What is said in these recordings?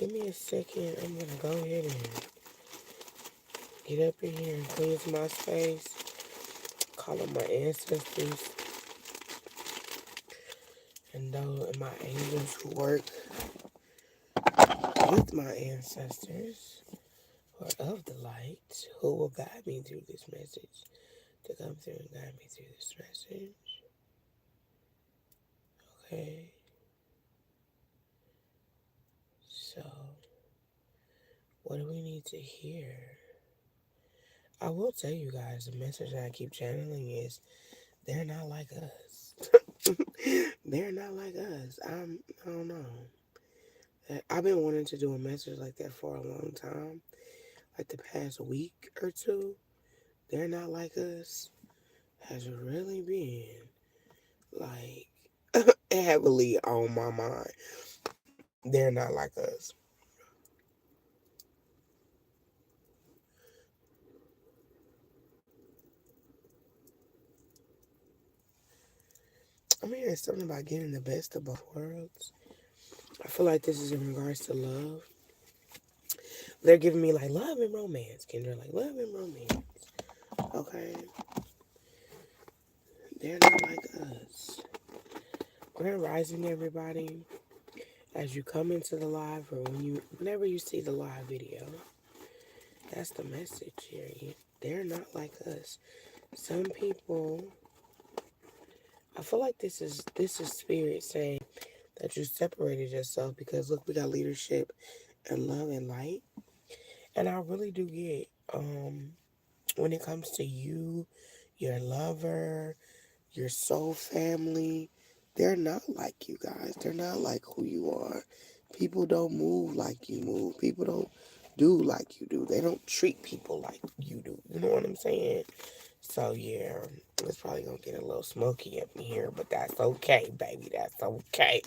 Give me a second. I'm going to go ahead and get up in here and cleanse my space. Call on my ancestors and my angels who work with my ancestors who are of the light, who will guide me through this message, to come through and guide me through this message. Okay. So, what do we need to hear? I will tell you guys, the message that I keep channeling is, they're not like us. They're not like us. I don't know. I've been wanting to do a message like that for a long time. Like the past week or two. They're not like us has really been like heavily on my mind. They're not like us. I mean, it's something about getting the best of both worlds. I feel like this is in regards to love. They're giving me like love and romance, Kendra. Like love and romance. Okay. They're not like us. Grand rising, everybody. As you come into the live, or whenever you see the live video, that's the message here. They're not like us. Some people, I feel like this is spirit saying that you separated yourself because look, we got leadership and love and light. And I really do get, when it comes to you, your lover, your soul family, they're not like you guys. They're not like who you are. People don't move like you move. People don't do like you do. They don't treat people like you do. You know what I'm saying? So yeah, it's probably gonna get a little smoky up in here, but that's okay, baby. That's okay.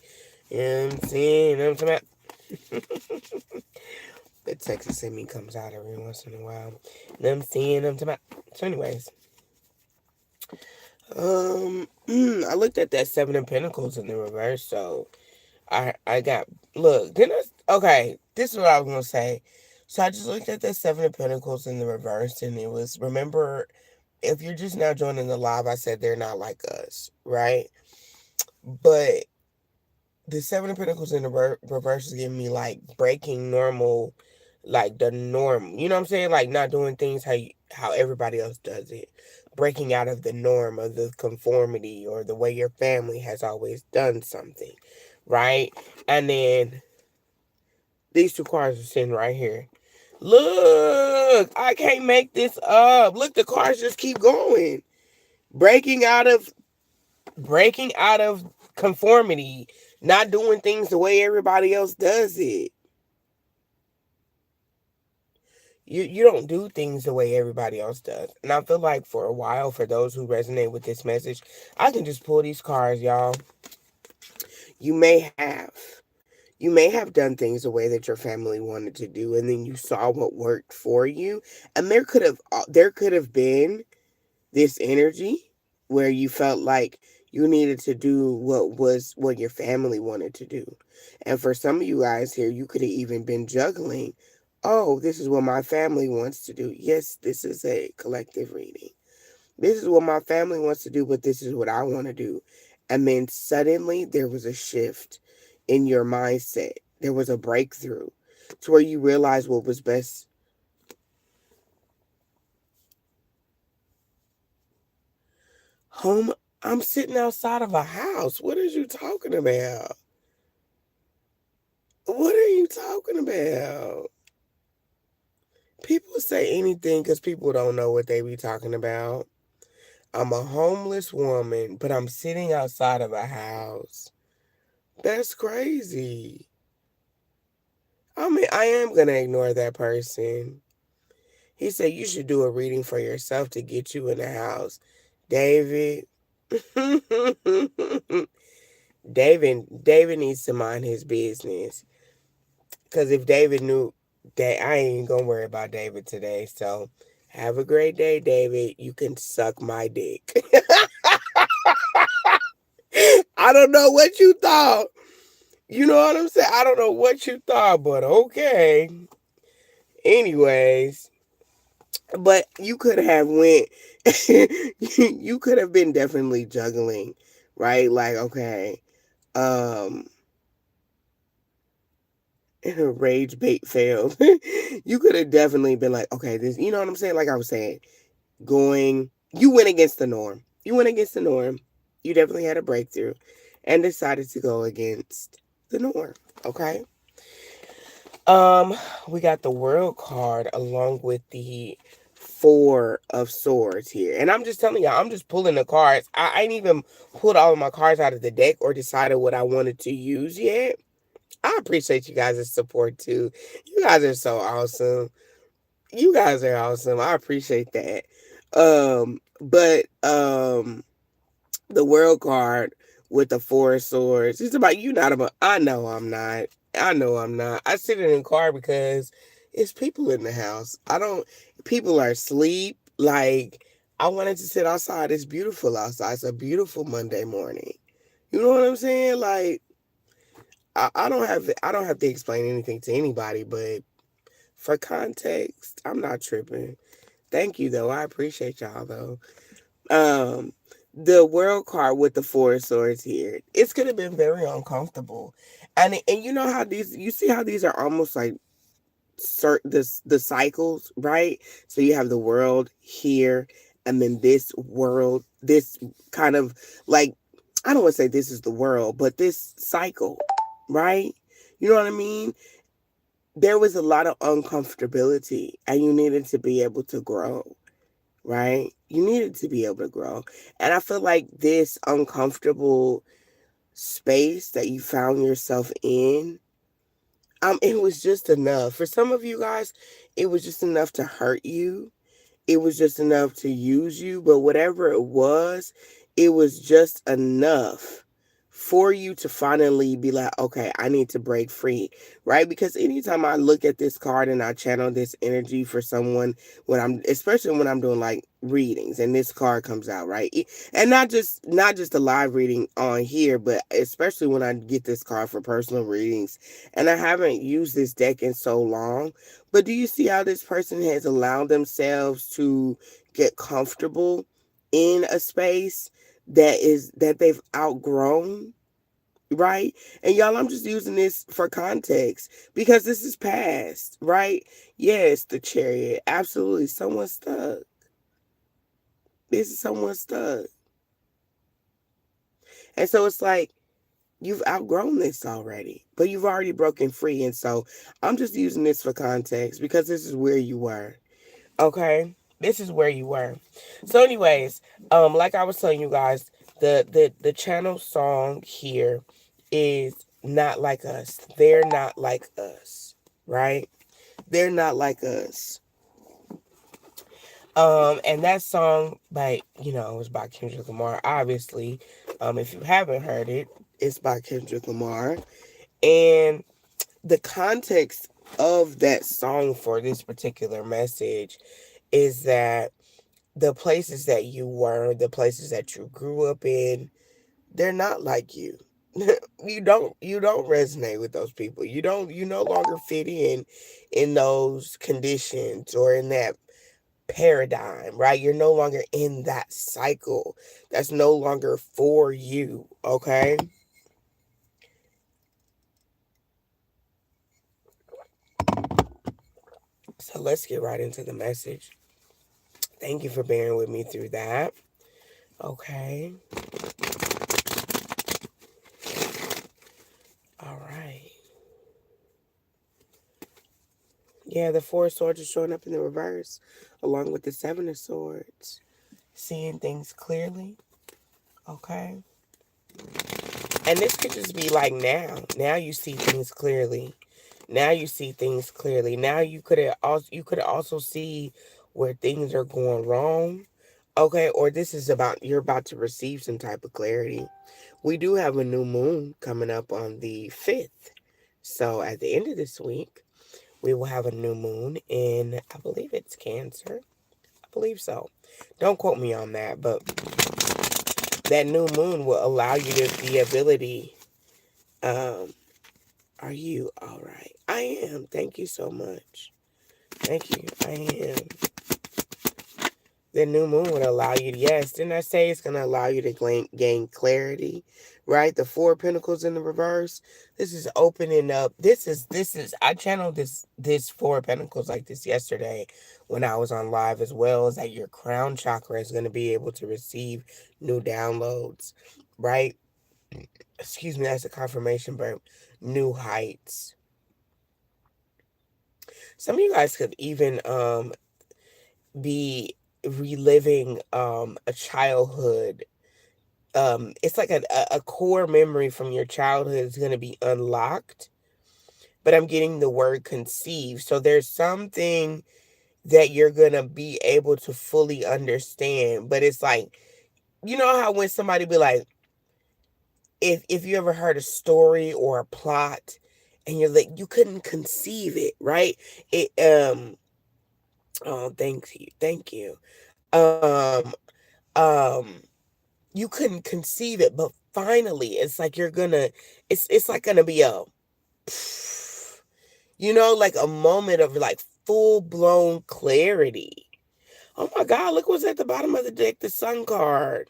You know what I'm saying? You know what I'm talking about? The Texas in me comes out every once in a while. You know what I'm saying? You know what I'm talking about? So anyways, I looked at that Seven of Pentacles in the reverse, so I got, look, okay, this is what I was gonna say. So I just looked at the Seven of Pentacles in the reverse, and it was, remember, if you're just now joining the live, I said they're not like us, right? But the Seven of Pentacles in the reverse is giving me like breaking normal, like the norm. You know what I'm saying? Like not doing things how everybody else does it. Breaking out of the norm of the conformity or the way your family has always done something, right? And then these two cards are sitting right here. Look, I can't make this up. Look, the cards just keep going. Breaking out of conformity, not doing things the way everybody else does it. You don't do things the way everybody else does. And I feel like for a while, for those who resonate with this message, I can just pull these cards, y'all. You may have. You may have done things the way that your family wanted to do, and then you saw what worked for you. And there could have been this energy where you felt like you needed to do what your family wanted to do. And for some of you guys here, you could have even been juggling. Oh, this is what my family wants to do. Yes, this is a collective reading. This is what my family wants to do, but this is what I want to do. And then suddenly there was a shift in your mindset. There was a breakthrough to where you realized what was best. Home, I'm sitting outside of a house. What are you talking about? What are you talking about? People say anything because people don't know what they be talking about. I'm a homeless woman, but I'm sitting outside of a house. That's crazy. I mean, I am going to ignore that person. He said you should do a reading for yourself to get you in the house. David. David needs to mind his business. Because if David knew that, I ain't going to worry about David today. So have a great day, David. You can suck my dick. I don't know what you thought. You know what I'm saying? I don't know what you thought, but okay. Anyways, but you could have went. You could have been definitely juggling, right? Like, okay, um, rage bait failed. You could have definitely been like, okay, this. You know what I'm saying? Like I was saying, you went against the norm. You went against the norm. You definitely had a breakthrough and decided to go against the norm. Okay. Um, we got the world card along with the four of swords here. And I'm just telling y'all, I'm just pulling the cards. I ain't even pulled all of my cards out of the deck or decided what I wanted to use yet. I appreciate you guys' support too. You guys are so awesome. You guys are awesome. I appreciate that. But the world card with the four of swords. It's about you not about I know I'm not. I know I'm not. I sit in the car because it's people in the house. I don't people are asleep. Like I wanted to sit outside. It's beautiful outside. It's a beautiful Monday morning. You know what I'm saying? Like I don't have to explain anything to anybody, but for context, I'm not tripping. Thank you though. I appreciate y'all though. Um, the world card with the four of swords here. It's gonna be very uncomfortable, and you know how these. You see how these are almost like the cycles, right? So you have the world here, and then this world. This kind of like I don't want to say this is the world, but this cycle, right? You know what I mean? There was a lot of uncomfortability, and you needed to be able to grow, right? You needed to be able to grow. And I feel like this uncomfortable space that you found yourself in, it was just enough. For some of you guys, it was just enough to hurt you. It was just enough to use you, but whatever it was just enough for you to finally be like, okay, I need to break free, right? Because anytime I look at this card and I channel this energy for someone, especially when I'm doing like readings and this card comes out, right? And not just a live reading on here, but especially when I get this card for personal readings, and I haven't used this deck in so long. But do you see how this person has allowed themselves to get comfortable in a space that they've outgrown, right? And y'all, I'm just using this for context because this is past, right? Yes, the chariot. Absolutely. Someone stuck. This is someone stuck. And so it's like you've outgrown this already, but you've already broken free. And so I'm just using this for context because this is where you were. Okay, this is where you were. So, anyways, like I was telling you guys, the channel song here is not like us. They're not like us, right? They're not like us. And that song was by Kendrick Lamar. Obviously, if you haven't heard it, it's by Kendrick Lamar, and the context of that song for this particular message is that the places that you were, the places that you grew up in, they're not like you. You don't resonate with those people. You no longer fit in those conditions or in that paradigm, right? You're no longer in that cycle. That's no longer for you, okay? So let's get right into the message. Thank you for bearing with me through that. Okay. All right. Yeah, the four of swords is showing up in the reverse, along with the seven of swords. Seeing things clearly. Okay. And this could just be like now. Now you see things clearly. Now you see things clearly. Now you could also see where things are going wrong. Okay, or this is you're about to receive some type of clarity. We do have a new moon coming up on the 5th. So at the end of this week, we will have a new moon in, I believe it's Cancer. I believe so. Don't quote me on that, but that new moon will allow you the ability Are you all right? I am. Thank you so much. Thank you. I am. The new moon would allow you to, yes, didn't I say it's going to allow you to gain clarity, right? The four of pentacles in the reverse. This is opening up. I channeled this four of pentacles like this yesterday when I was on live as well, is that your crown chakra is going to be able to receive new downloads, right? Excuse me, that's a confirmation, but new heights. Some of you guys could even be reliving a childhood. It's like a core memory from your childhood is going to be unlocked, but I'm getting the word conceive. So there's something that you're going to be able to fully understand, but it's like, you know how when somebody be like, if you ever heard a story or a plot and you're like, you couldn't conceive it, right? It, oh, thank you. Um, you couldn't conceive it, but finally, it's like you're gonna, it's like gonna be a, you know, like a moment of like full blown clarity. Oh my God, look what's at the bottom of the deck, the Sun card.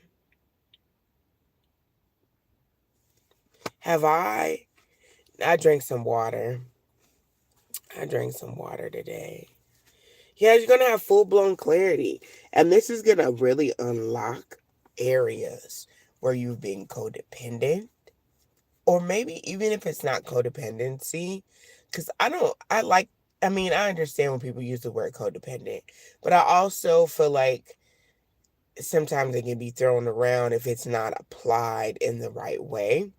Have I drank some water. I drank some water today. Yeah, you're gonna have full blown clarity. And this is gonna really unlock areas where you've been codependent. Or maybe even if it's not codependency, because I mean, I understand when people use the word codependent, but I also feel like sometimes it can be thrown around if it's not applied in the right way.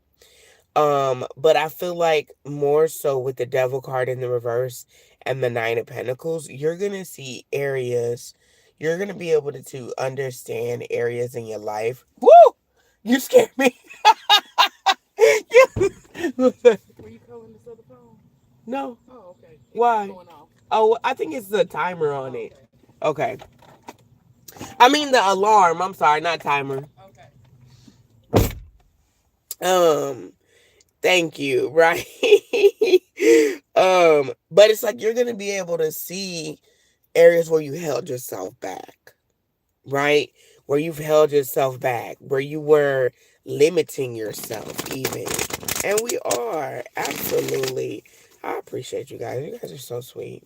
But I feel like more so with the devil card in the reverse and the nine of pentacles, you're gonna see areas, you're gonna be able to understand areas in your life. Woo! You scared me. You- Were you calling this other phone? no. Oh, okay. It keeps Why? going off. Oh, I think it's the timer on Oh, it. okay. Okay. I mean the alarm. I'm sorry, not timer. Okay. Um, Thank you, right? But it's like you're gonna be able to see areas where you held yourself back, right? Where you've held yourself back, where you were limiting yourself even. And we are, absolutely. I appreciate you guys. You guys are so sweet.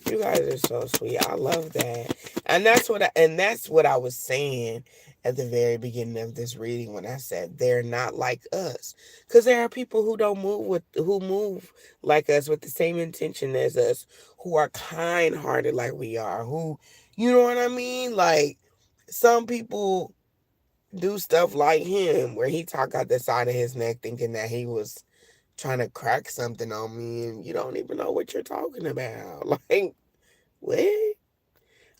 You guys are so sweet. I love that. And that's what I was saying at the very beginning of this reading when I said they're not like us. Cuz there are people who move like us with the same intention as us, who are kind-hearted like we are, who, you know what I mean? Like some people do stuff like him where he talk out the side of his neck thinking that he was trying to crack something on me and you don't even know what you're talking about. Like, what?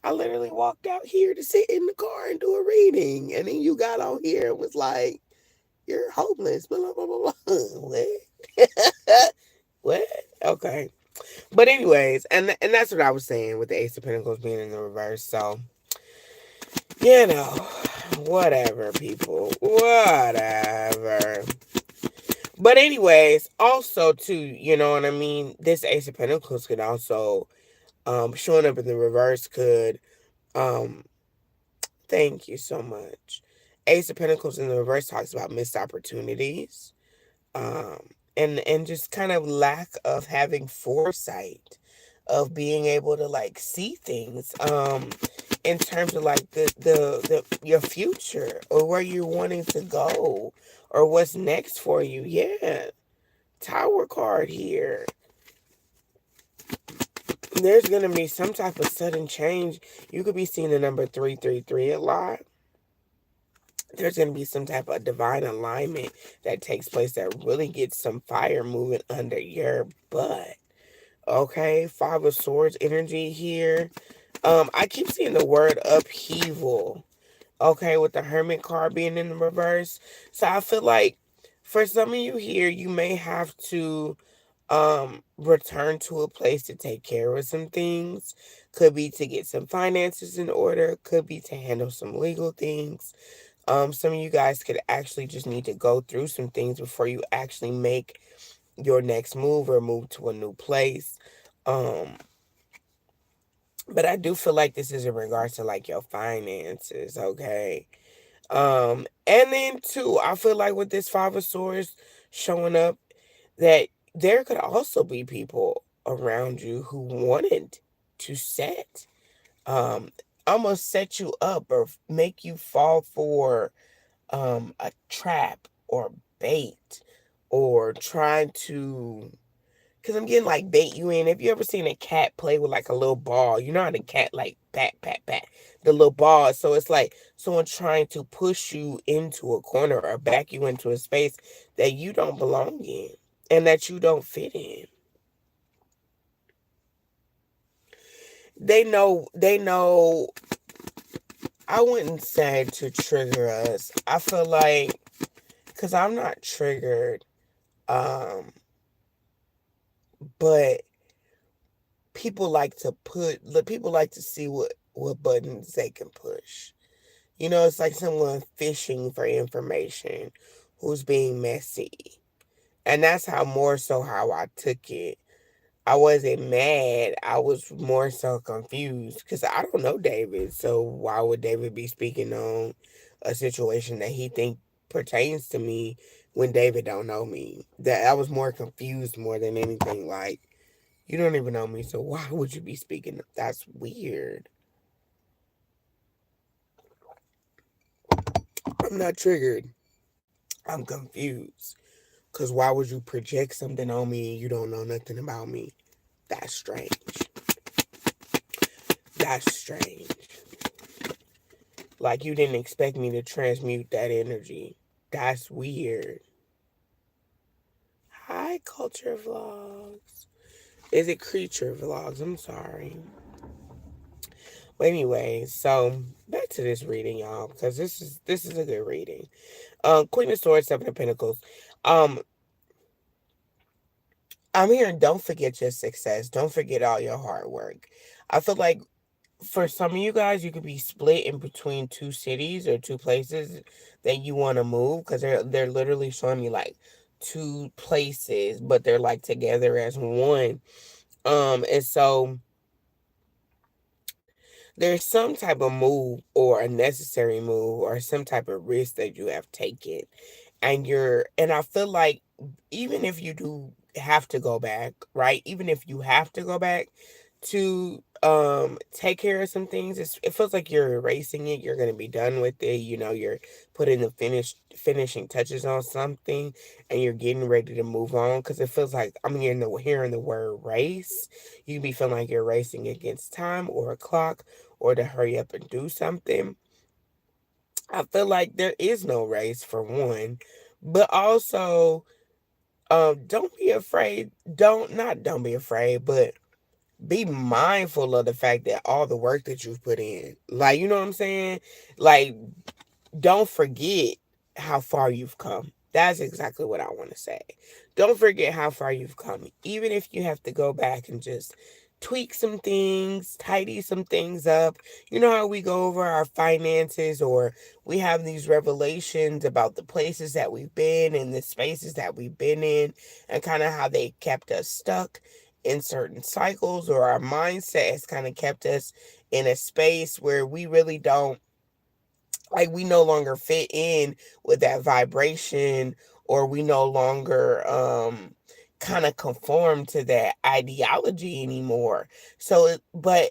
I literally walked out here to sit in the car and do a reading. And then you got on here and was like, you're homeless. Blah, blah, blah, blah, blah. What? What? Okay. But anyways, and that's what I was saying with the Ace of Pentacles being in the reverse. So, you know, whatever, people. Whatever. But anyways, also too, you know what I mean? This Ace of Pentacles could also, showing up in the reverse could, um, thank you so much. Ace of Pentacles in the reverse talks about missed opportunities, and just kind of lack of having foresight, of being able to like see things, in terms of like the your future or where you're wanting to go or what's next for you. Yeah, Tower card here. There's gonna be some type of sudden change. You could be seeing the number 333 a lot. There's going to be some type of divine alignment that takes place that really gets some fire moving under your butt. Okay, Five of Swords energy here. I keep seeing the word upheaval. Okay, with the Hermit card being in the reverse. So I feel like for some of you here, you may have to return to a place to take care of some things. Could be to get some finances in order, could be to handle some legal things. Some of you guys could actually just need to go through some things before you actually make your next move or move to a new place. Um, but I do feel like this is in regards to like your finances, okay? And then too, I feel like with this Five of Swords showing up, that there could also be people around you who wanted to um almost set you up or make you fall for a trap or bait, or trying to, because I'm getting like bait you in. Have you ever seen a cat play with like a little ball? You know how the cat like pat, pat, pat, the little ball. So it's like someone trying to push you into a corner or back you into a space that you don't belong in and that you don't fit in. They know, I wouldn't say to trigger us. I feel like, because I'm not triggered, um, but people like to see what buttons they can push. You know, it's like someone fishing for information who's being messy. And that's how more so how I took it. I wasn't mad. I was more so confused because I don't know David. So why would David be speaking on a situation that he think pertains to me when David don't know me? That I was more confused more than anything. Like, you don't even know me, so why would you be speaking? That's weird. I'm not triggered. I'm confused. Because why would you project something on me and you don't know nothing about me? That's strange. That's strange. Like you didn't expect me to transmute that energy. That's weird. Hi, culture vlogs. Is it creature vlogs? I'm sorry. But anyway, so back to this reading, y'all, because this is a good reading. Queen of Swords, Seven of Pentacles. Um, I'm hearing don't forget your success. Don't forget all your hard work. I feel like for some of you guys, you could be split in between two cities or two places that you want to move, because they're literally showing me like two places, but they're like together as one. And so there's some type of move or a necessary move or some type of risk that you have taken, and I feel like even if you do have to go back, right? Even if you have to go back to take care of some things, it feels like you're erasing it. You're gonna be done with it. You know, you're putting the finishing touches on something, and you're getting ready to move on. Because it feels like I'm hearing the word race. You can be feeling like you're racing against time or a clock, or to hurry up and do something. I feel like there is no race for one, but also don't be afraid. Don't be afraid, but be mindful of the fact that all the work that you've put in. Like, you know what I'm saying? Like, don't forget how far you've come. That's exactly what I want to say. Don't forget how far you've come. Even if you have to go back and just tweak some things, tidy some things up. You know how we go over our finances, or we have these revelations about the places that we've been and the spaces that we've been in, and kind of how they kept us stuck in certain cycles, or our mindset has kind of kept us in a space where we really don't, like, we no longer fit in with that vibration, or we no longer kind of conform to that ideology anymore. So but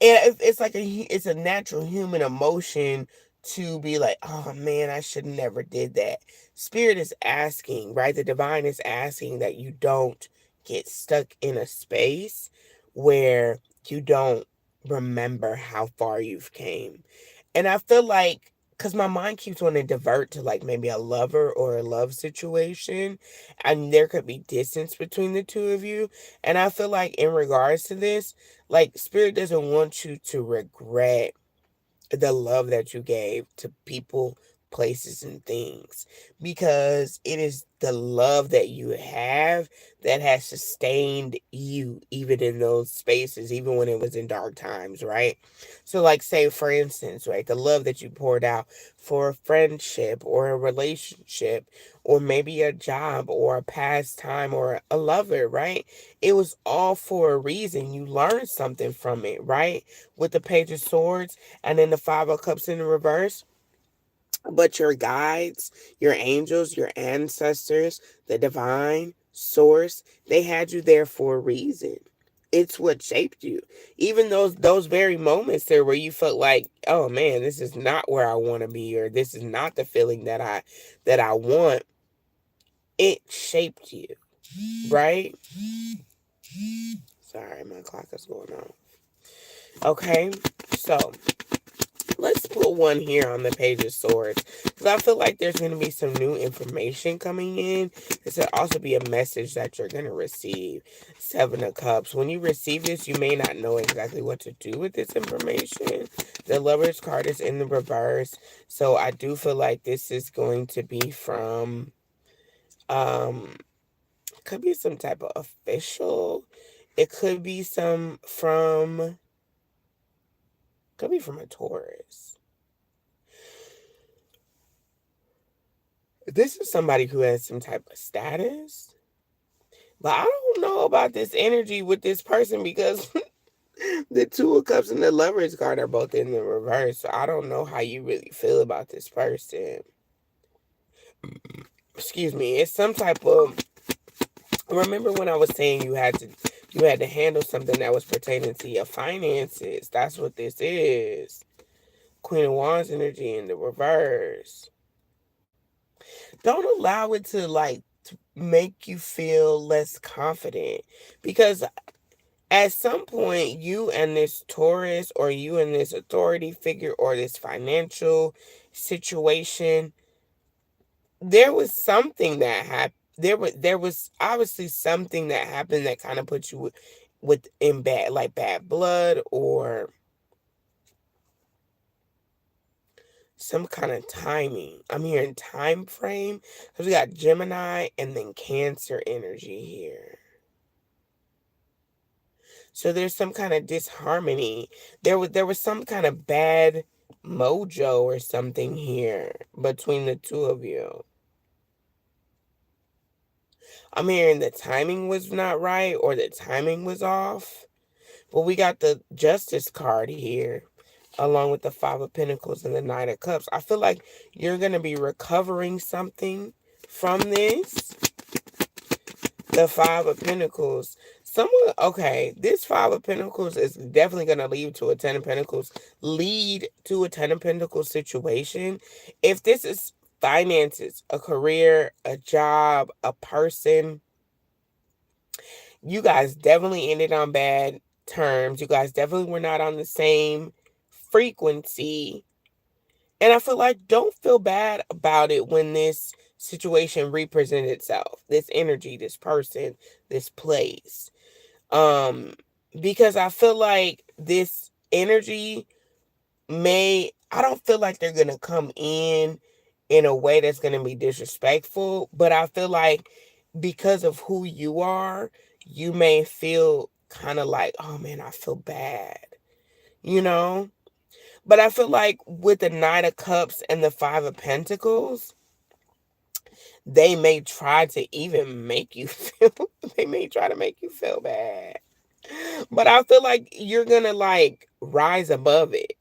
it's like it's a natural human emotion to be like, oh man, I should never did that. Spirit is asking, right? The divine is asking that you don't get stuck in a space where you don't remember how far you've came. And I feel like, because my mind keeps wanting to divert to like maybe a lover or a love situation, and there could be distance between the two of you. And I feel like in regards to this, like Spirit doesn't want you to regret the love that you gave to people places and things, because it is the love that you have that has sustained you even in those spaces, even when it was in dark times, right? So like, say for instance, right, the love that you poured out for a friendship or a relationship or maybe a job or a pastime or a lover, right? It was all for a reason. You learned something from it, right? With the Page of Swords and then the Five of Cups in the reverse. But your guides, your angels, your ancestors, the divine source, they had you there for a reason. It's what shaped you. Even those very moments there where you felt like, oh man, this is not where I want to be, or this is not the feeling that I want. It shaped you, right? Sorry, my clock is going on. Okay, so let's put one here on the Page of Swords, because I feel like there's going to be some new information coming in. This will also be a message that you're going to receive. Seven of Cups. When you receive this, you may not know exactly what to do with this information. The Lover's card is in the reverse, so I do feel like this is going to be from, could be some type of official. It could be could be from a Taurus. This is somebody who has some type of status. But I don't know about this energy with this person, because the Two of Cups and the Lover's card are both in the reverse. So I don't know how you really feel about this person. Excuse me. It's some type of, remember when I was saying you had to handle something that was pertaining to your finances. That's what this is. Queen of Wands energy in the reverse. Don't allow it to make you feel less confident, because at some point you and this Taurus, or you and this authority figure, or this financial situation, there was something that happened. There was obviously something that happened that kind of put you in bad blood, or some kind of timing. I'm hearing time frame, because we got Gemini and then Cancer energy here. So there's some kind of disharmony. There was some kind of bad mojo or something here between the two of you. I'm hearing the timing was not right, or the timing was off. But we got the Justice card here, along with the Five of Pentacles and the Knight of Cups. I feel like you're going to be recovering something from this. The Five of Pentacles. This Five of Pentacles is definitely going to lead to a Ten of Pentacles. Lead to a Ten of Pentacles situation. If this is finances, a career, a job, a person, you guys definitely ended on bad terms. You guys definitely were not on the same frequency. And I feel like, don't feel bad about it when this situation represents itself. This energy, this person, this place. Because I feel like this energy I don't feel like they're gonna come in a way that's gonna be disrespectful, but I feel like because of who you are, you may feel kind of like, oh man, I feel bad, you know? But I feel like with the Knight of Cups and the Five of Pentacles, they may try to even make you feel, they may try to make you feel bad. But I feel like you're going to rise above it.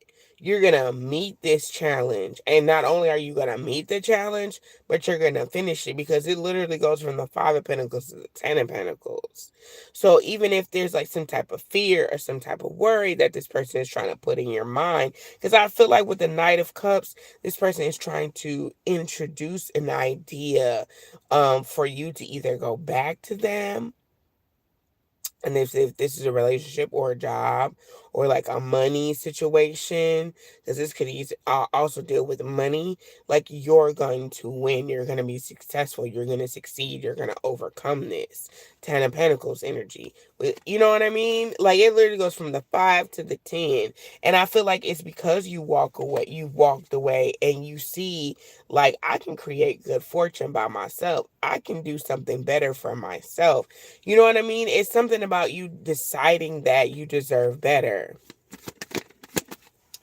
You're going to meet this challenge. And not only are you going to meet the challenge, but you're going to finish it, because it literally goes from the Five of Pentacles to the Ten of Pentacles. So even if there's some type of fear or some type of worry that this person is trying to put in your mind, because I feel like with the Knight of Cups, this person is trying to introduce an idea for you to either go back to them. And if this is a relationship or a job or a money situation, because this could also deal with money, you're going to win. You're going to be successful. You're going to succeed. You're going to overcome this. Ten of Pentacles energy. You know what I mean? It literally goes from the 5 to the 10. And I feel like it's because you walked away and you see Like, I can create good fortune by myself. I can do something better for myself. You know what I mean? It's something about you deciding that you deserve better.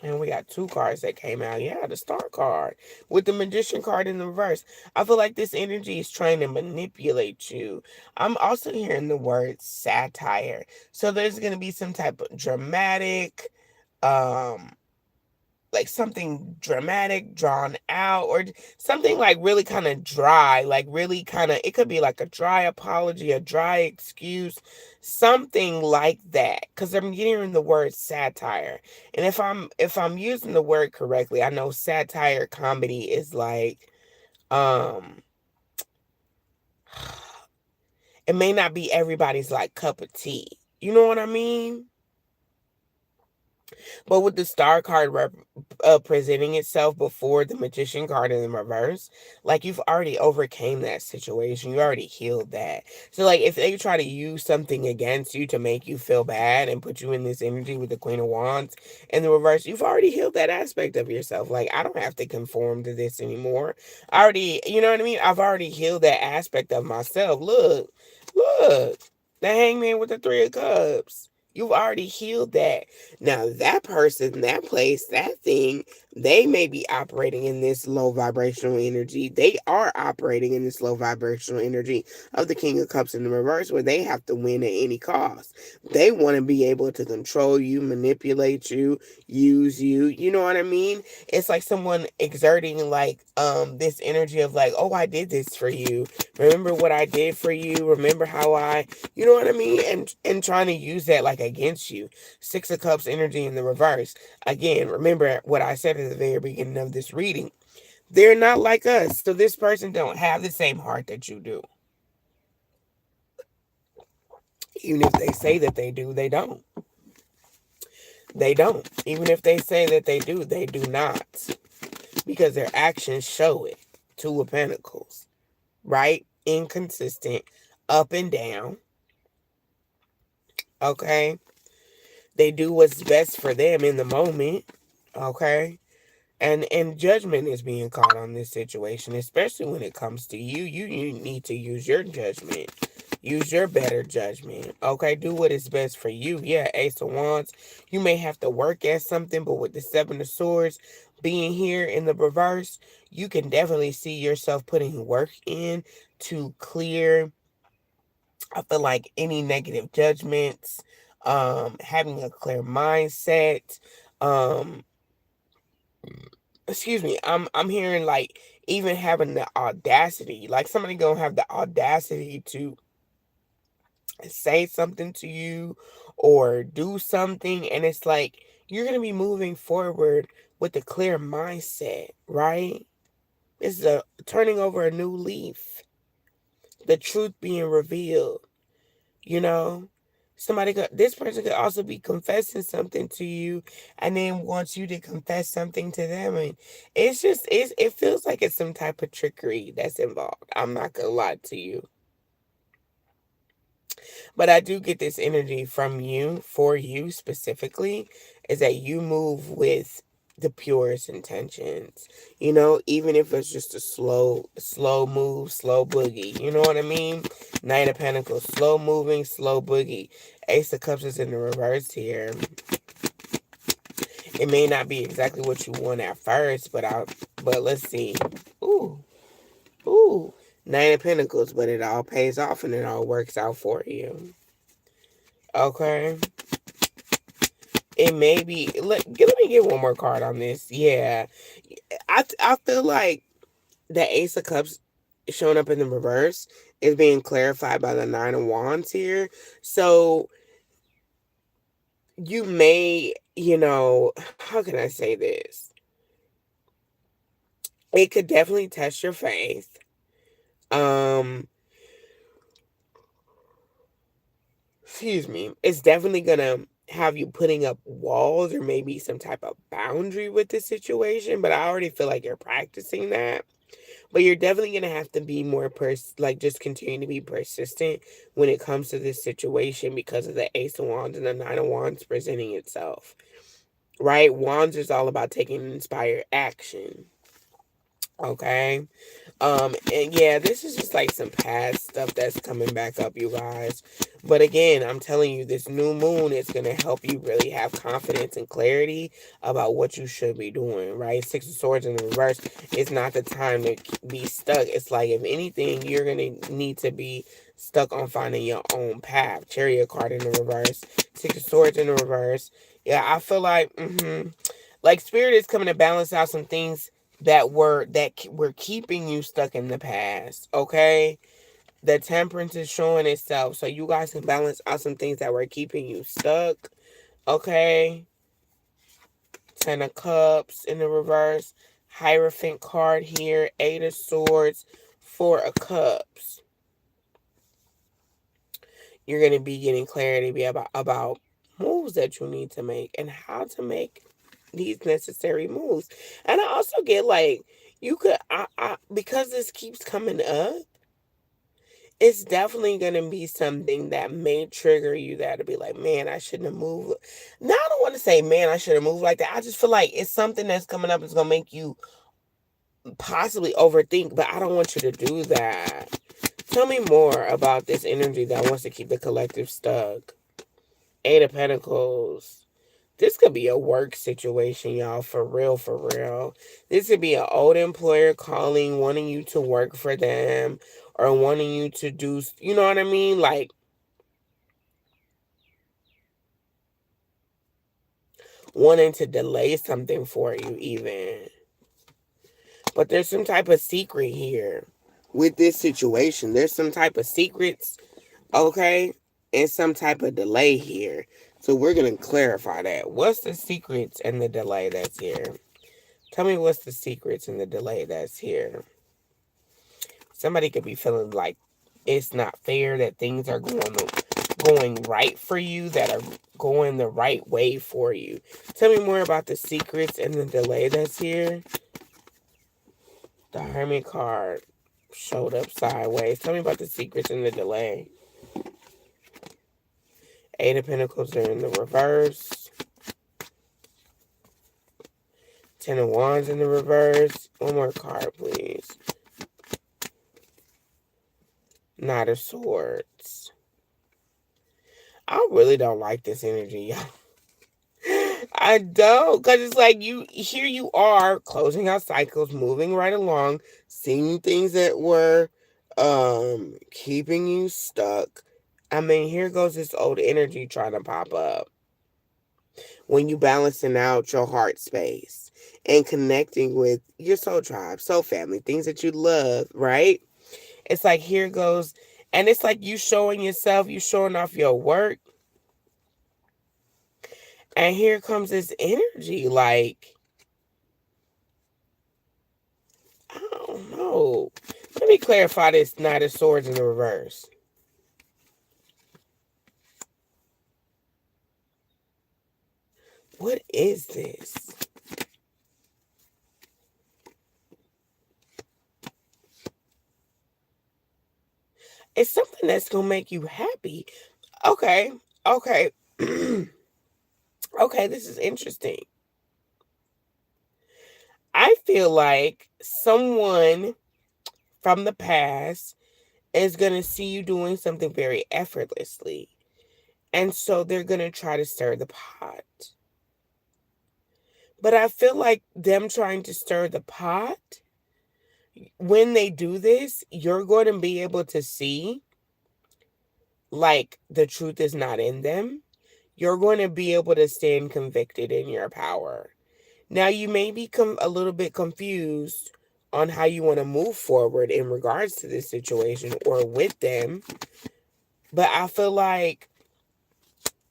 And we got two cards that came out. Yeah, the star card with the magician card in the reverse. I feel like this energy is trying to manipulate you. I'm also hearing the word satire. So there's going to be some type of dramatic, um, like something dramatic drawn out, or something like really kind of dry, like really kind of, it could be like a dry apology, a dry excuse, something like that, because I'm getting the word satire. And if I'm using the word correctly, I know satire comedy is like, um it may not be everybody's like cup of tea, you know what I mean? But with the star card presenting itself before the magician card in the reverse, like you've already overcame that situation. You already healed that. So like if they try to use something against you to make you feel bad and put you in this energy with the Queen of Wands in the reverse, you've already healed that aspect of yourself. Like, I don't have to conform to this anymore. I already, you know what I mean? I've already healed that aspect of myself. Look, the hangman with the Three of Cups. You've already healed that. Now, that person, that place, that thing, they may be operating in this low vibrational energy. They are operating in this low vibrational energy of the King of Cups in the reverse, where they have to win at any cost. They want to be able to control you, manipulate you, use you. You know what I mean? It's like someone exerting like this energy of like, oh, I did this for you. Remember what I did for you? Remember how you know what I mean? And trying to use that like against you. Six of Cups energy in the reverse. Again, remember what I said at the very beginning of this reading. They're not like us. So this person don't have the same heart that you do. Even if they say that they do, they don't. They don't. Even if they say that they do not. Because their actions show it. Two of Pentacles. Right? Inconsistent. Up and down. Okay? They do what's best for them in the moment. Okay? And judgment is being called on this situation, especially when it comes to you. You need to use your judgment. Use your better judgment. Okay, do what is best for you. Yeah, Ace of Wands. You may have to work at something, but with the Seven of Swords being here in the reverse, you can definitely see yourself putting work in to clear, I feel like, any negative judgments, having a clear mindset, um, excuse me, I'm hearing like even having the audacity, like somebody gonna have the audacity to say something to you or do something, and it's like you're gonna be moving forward with a clear mindset, right? This is a turning over a new leaf, the truth being revealed. You know, this person could also be confessing something to you and then wants you to confess something to them. And it feels like it's some type of trickery that's involved. I'm not gonna lie to you. But I do get this energy from you, for you specifically, is that you move with the purest intentions. You know, even if it's just a slow move, slow boogie. You know what I mean? Knight of Pentacles, slow moving, slow boogie. Ace of Cups is in the reverse here. It may not be exactly what you want at first, but let's see. Ooh, ooh. Nine of Pentacles, but it all pays off and it all works out for you. Okay. It may be. Let me get one more card on this. Yeah, I feel like the Ace of Cups showing up in the reverse is being clarified by the Nine of Wands here. So you may, how can I say this? It could definitely test your faith. Um, excuse me. It's definitely gonna have you putting up walls or maybe some type of boundary with the situation, but I already feel like you're practicing that. But you're definitely going to have to be more, just continue to be persistent when it comes to this situation because of the Ace of Wands and the Nine of Wands presenting itself. Right? Wands is all about taking inspired action. Okay. And yeah, this is just like some past stuff that's coming back up, you guys. But again, I'm telling you, this new moon is going to help you really have confidence and clarity about what you should be doing, right? Six of Swords in the reverse is not the time to be stuck. It's like, if anything, you're going to need to be stuck on finding your own path. Chariot card in the reverse, Six of Swords in the reverse. Yeah, I feel like Spirit is coming to balance out some things that were keeping you stuck in the past. Okay, the Temperance is showing itself, so you guys can balance out some things that were keeping you stuck. Okay, Ten of Cups in the reverse, Hierophant card here, Eight of Swords, Four of Cups. You're gonna be getting clarity about moves that you need to make and how to make these necessary moves. And I also get like, you could because this keeps coming up, it's definitely gonna be something that may trigger you, that to be like, man, I shouldn't have moved. Now I don't want to say, man, I should have moved like that. I just feel like it's something that's coming up that's gonna make you possibly overthink, but I don't want you to do that. Tell me more about this energy that wants to keep the collective stuck. Eight of Pentacles. This could be a work situation, y'all, for real, for real. This could be an old employer calling, wanting you to work for them, or wanting you to do, you know what I mean? Like, wanting to delay something for you, even. But there's some type of secret here with this situation. There's some type of secrets, okay? And some type of delay here. So we're going to clarify that. What's the secrets and the delay that's here? Tell me what's the secrets and the delay that's here. Somebody could be feeling like it's not fair, that things are going right for you, that are going the right way for you. Tell me more about the secrets and the delay that's here. The Hermit card showed up sideways. Tell me about the secrets and the delay. Eight of Pentacles are in the reverse. Ten of Wands in the reverse. One more card, please. Knight of Swords. I really don't like this energy, y'all. I don't, because it's like, here you are closing out cycles, moving right along, seeing things that were keeping you stuck. I mean, here goes this old energy trying to pop up. When you balancing out your heart space and connecting with your soul tribe, soul family, things that you love, right? It's like, here goes, and it's like you showing yourself, you showing off your work. And here comes this energy, like, I don't know. Let me clarify this Knight of Swords in the reverse. What is this? It's something that's going to make you happy. Okay. Okay. Okay, this is interesting. I feel like someone from the past is going to see you doing something very effortlessly. And so they're going to try to stir the pot. But I feel like them trying to stir the pot, when they do this, you're going to be able to see, like, the truth is not in them. You're going to be able to stand convicted in your power. Now, you may become a little bit confused on how you want to move forward in regards to this situation or with them. But I feel like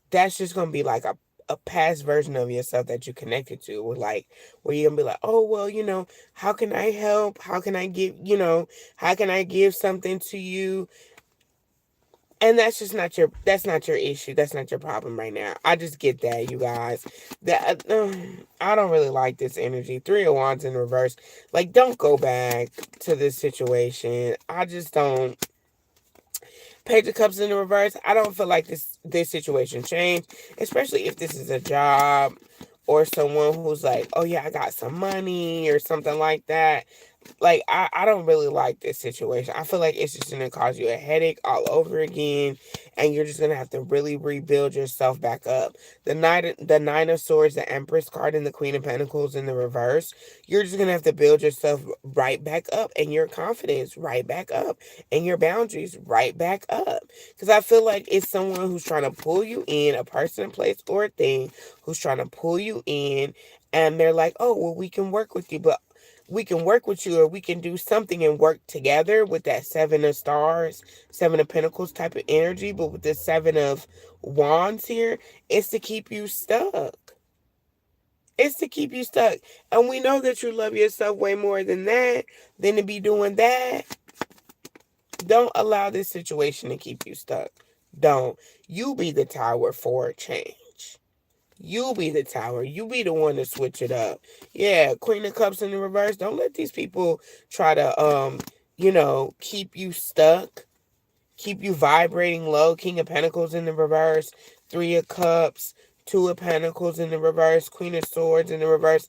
that's just going to be like a past version of yourself that you connected to, with like, where you're gonna be like, oh, well, how can I help? How can I give, how can I give something to you? And that's just that's not your issue. That's not your problem right now. I just get that, you guys. That I don't really like this energy. Three of Wands in reverse. Like, don't go back to this situation. I just don't. Page of Cups in the reverse. I don't feel like this situation changed, especially if this is a job or someone who's like, oh yeah, I got some money or something like that. Like, I don't really like this situation. I feel like it's just gonna cause you a headache all over again, and you're just gonna have to really rebuild yourself back up. The Nine of Swords, the Empress card, and the Queen of Pentacles in the reverse. You're just gonna have to build yourself right back up, and your confidence right back up, and your boundaries right back up. Because I feel like it's someone who's trying to pull you in, a person, place, or a thing who's trying to pull you in, and they're like, "Oh, well, we can work with you," but we can work with you, or we can do something and work together with that Seven of Stars, Seven of Pentacles type of energy. But with the Seven of Wands here, it's to keep you stuck. It's to keep you stuck. And we know that you love yourself way more than that, than to be doing that. Don't allow this situation to keep you stuck. Don't. You be the tower for a change. You be the tower. You be the one to switch it up. Yeah, Queen of Cups in the reverse. Don't let these people try to keep you stuck, keep you vibrating low. King of Pentacles in the reverse, Three of Cups, Two of Pentacles in the reverse, Queen of Swords in the reverse,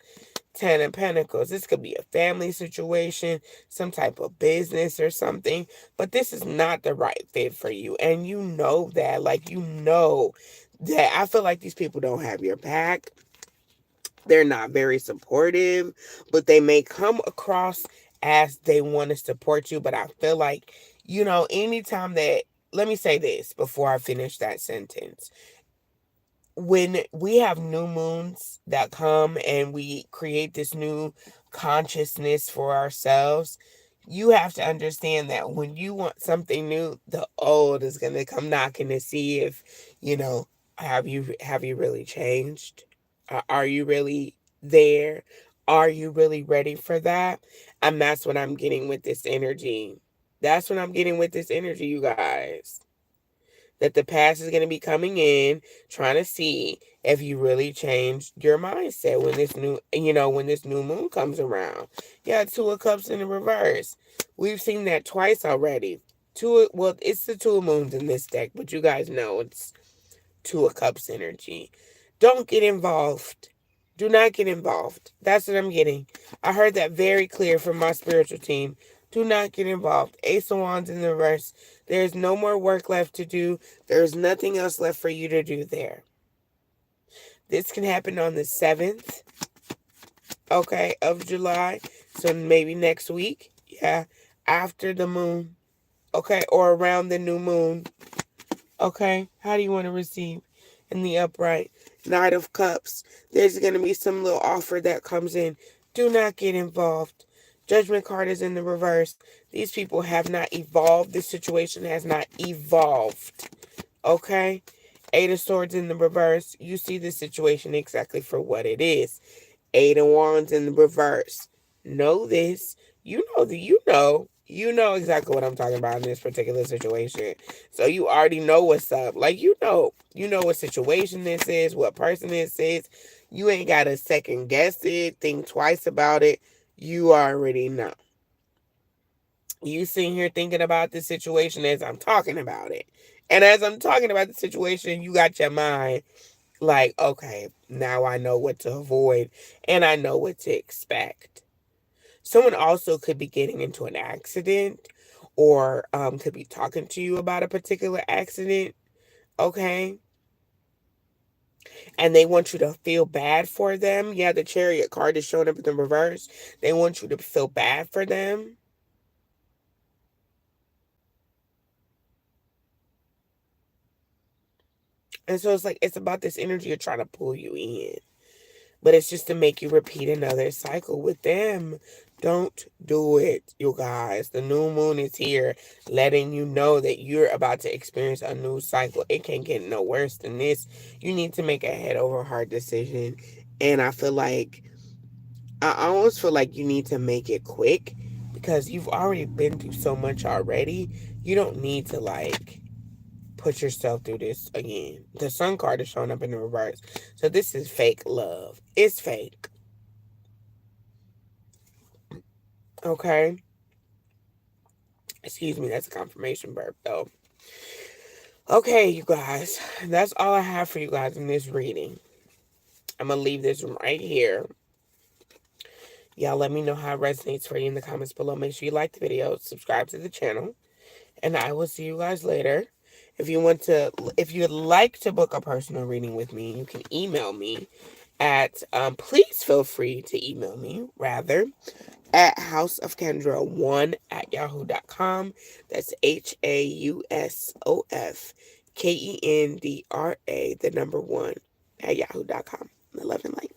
Ten of Pentacles. This could be a family situation, some type of business or something, but this is not the right fit for you. And you know that. Like, you know that. I feel like these people don't have your back. They're not very supportive, but they may come across as they want to support you. But I feel like, anytime that, let me say this before I finish that sentence. When we have new moons that come and we create this new consciousness for ourselves, you have to understand that when you want something new, the old is going to come knocking to see if, you know, have you really changed? Are you really there? Are you really ready for that? And that's what I'm getting with this energy. That's what I'm getting with this energy, you guys, that the past is going to be coming in, trying to see if you really changed your mindset when this new moon comes around. Yeah, Two of Cups in the reverse. We've seen that twice already. It's the Two of Moons in this deck, but you guys know it's Two of Cups energy. Don't get involved. Do not get involved. That's what I'm getting. I heard that very clear from my spiritual team. Do not get involved. Ace of Wands in the reverse. There's no more work left to do. There's nothing else left for you to do there. This can happen on the 7th, okay, of July. So maybe next week. Yeah. After the moon. Okay. Or around the new moon. Okay. How do you want to receive? In the upright, Knight of Cups. There's going to be some little offer that comes in. Do not get involved. Judgment card is in the reverse. These people have not evolved. This situation has not evolved. Okay? Eight of Swords in the reverse. You see the situation exactly for what it is. Eight of Wands in the reverse. Know this. You know exactly what I'm talking about in this particular situation. So you already know what's up. Like, you know what situation this is, what person this is. You ain't got to second guess it, think twice about it. You already know. You sitting here thinking about the situation as I'm talking about it. And as I'm talking about the situation, you got your mind like, okay, now I know what to avoid and I know what to expect. Someone also could be getting into an accident or could be talking to you about a particular accident, okay? And they want you to feel bad for them. Yeah, the Chariot card is showing up in the reverse. They want you to feel bad for them. And so it's about this energy of trying to pull you in. But it's just to make you repeat another cycle with them. Don't do it, you guys. The new moon is here, letting you know that you're about to experience a new cycle. It can't get no worse than this. You need to make a head over heart decision. And I almost feel like you need to make it quick because you've already been through so much already. You don't need to put yourself through this again. The Sun card is showing up in the reverse. So this is fake love. It's fake. Okay? Excuse me, that's a confirmation burp, though. Okay, you guys. That's all I have for you guys in this reading. I'm going to leave this right here. Y'all let me know how it resonates for you in the comments below. Make sure you like the video, subscribe to the channel, and I will see you guys later. If you'd like to book a personal reading with me, you can email me at, please feel free to email me, rather, at houseofkendra1@yahoo.com. That's HAUSOFKENDRA, the number 1, at yahoo.com. Love and light.